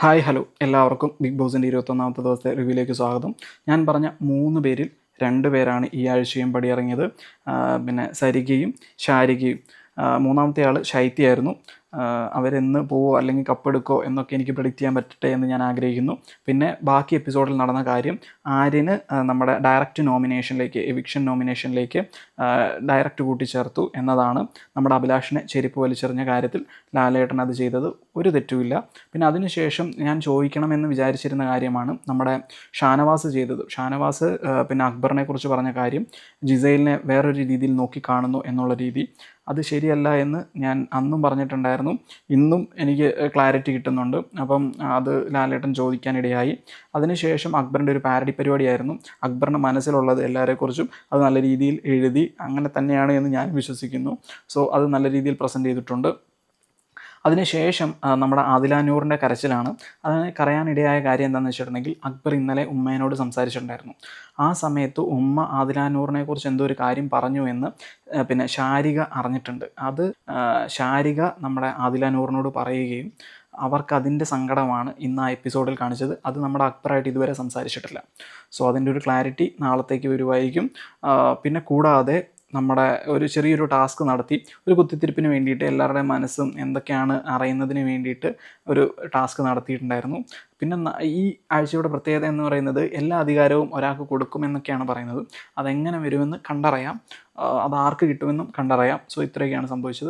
Hi hello എല്ലാവർക്കും big ബോസിൻ്റെ 21ാമത്തെ ദിവസത്തെ റിവ്യൂയിലേക്ക് സ്വാഗതം. ഞാൻ പറഞ്ഞ 3 പേരിൽ 2 പേരാണ് ഈ ആഴ്ചയും പടിയിറങ്ങിയത്. പിന്നെ സരികയും ശാരികയും. മൂന്നാമത്തെ ആൾ ശൈത്യയായിരുന്നു. അവരെന്ന് പോവോ അല്ലെങ്കിൽ കപ്പെടുക്കോ എന്നൊക്കെ എനിക്ക് പ്രെഡിക്റ്റ് ചെയ്യാൻ പറ്റട്ടെ എന്ന് ഞാൻ ആഗ്രഹിക്കുന്നു. പിന്നെ ബാക്കി എപ്പിസോഡിൽ നടന്ന കാര്യം, ആര്യന് നമ്മുടെ ഡയറക്റ്റ് നോമിനേഷനിലേക്ക്, എവിക്ഷൻ നോമിനേഷനിലേക്ക് ഡയറക്റ്റ് കൂട്ടിച്ചേർത്തു എന്നതാണ്. നമ്മുടെ അഭിലാഷിനെ ചെരുപ്പ് വലിച്ചെറിഞ്ഞ കാര്യത്തിൽ ലാലേട്ടൻ അത് ചെയ്തത് ഒരു തെറ്റുമില്ല. പിന്നെ അതിനുശേഷം ഞാൻ ചോദിക്കണമെന്ന് വിചാരിച്ചിരുന്ന കാര്യമാണ് നമ്മുടെ ഷാനവാസ് ചെയ്തത്. ഷാനവാസ് പിന്നെ അക്ബറിനെ കുറിച്ച് പറഞ്ഞ കാര്യം, ജിസൈലിനെ വേറൊരു രീതിയിൽ നോക്കിക്കാണുന്നു എന്നുള്ള രീതി, അത് ശരിയല്ല എന്ന് ഞാൻ അന്നും പറഞ്ഞിട്ടുണ്ടായിരുന്നു. ഇന്നും എനിക്ക് ക്ലാരിറ്റി കിട്ടുന്നുണ്ട്. അപ്പം അത് ലാലേട്ടൻ ചോദിക്കാനിടയായി. അതിനുശേഷം അക്ബറിൻ്റെ ഒരു പാരഡി പരിപാടിയായിരുന്നു. അക്ബറിൻ്റെ മനസ്സിലുള്ളത് എല്ലാവരെക്കുറിച്ചും അത് നല്ല രീതിയിൽ എഴുതി, അങ്ങനെ തന്നെയാണ് എന്ന് ഞാൻ വിശ്വസിക്കുന്നു. സോ അത് നല്ല രീതിയിൽ പ്രസൻറ്റ് ചെയ്തിട്ടുണ്ട്. അതിനുശേഷം നമ്മുടെ ആദില നൂറിൻ്റെ കരച്ചിലാണ്. അതിന് കരയാനിടയായ കാര്യം എന്താണെന്ന് വെച്ചിട്ടുണ്ടെങ്കിൽ, അക്ബർ ഇന്നലെ ഉമ്മേനോട് സംസാരിച്ചിട്ടുണ്ടായിരുന്നു. ആ സമയത്ത് ഉമ്മ ആദില നൂറിനെ കുറിച്ച് എന്തോ ഒരു കാര്യം പറഞ്ഞു എന്ന് പിന്നെ ശാരിക അറിഞ്ഞിട്ടുണ്ട്. അത് ശാരിക നമ്മുടെ ആദില നൂറിനോട് പറയുകയും അവർക്കതിൻ്റെ സങ്കടമാണ് ഇന്ന് ആ എപ്പിസോഡിൽ കാണിച്ചത്. അത് നമ്മുടെ അക്ബറായിട്ട് ഇതുവരെ സംസാരിച്ചിട്ടില്ല. സോ അതിൻ്റെ ഒരു ക്ലാരിറ്റി നാളത്തേക്ക് വരുമായിരിക്കും. പിന്നെ കൂടാതെ നമ്മുടെ ഒരു ചെറിയൊരു ടാസ്ക് നടത്തി, ഒരു കുത്തിത്തിരിപ്പിന് വേണ്ടിയിട്ട്, എല്ലാവരുടെയും മനസ്സും എന്തൊക്കെയാണ് അറിയുന്നതിന് വേണ്ടിയിട്ട് ഒരു ടാസ്ക് നടത്തിയിട്ടുണ്ടായിരുന്നു. പിന്നെ ഈ ആഴ്ചയുടെ പ്രത്യേകത എന്ന് പറയുന്നത്, എല്ലാ അധികാരവും ഒരാൾക്ക് കൊടുക്കുമെന്നൊക്കെയാണ് പറയുന്നത്. അതെങ്ങനെ വരുമെന്ന് കണ്ടറിയാം, അത് ആർക്ക് കിട്ടുമെന്നും കണ്ടറിയാം. സോ ഇത്രയൊക്കെയാണ് സംഭവിച്ചത്.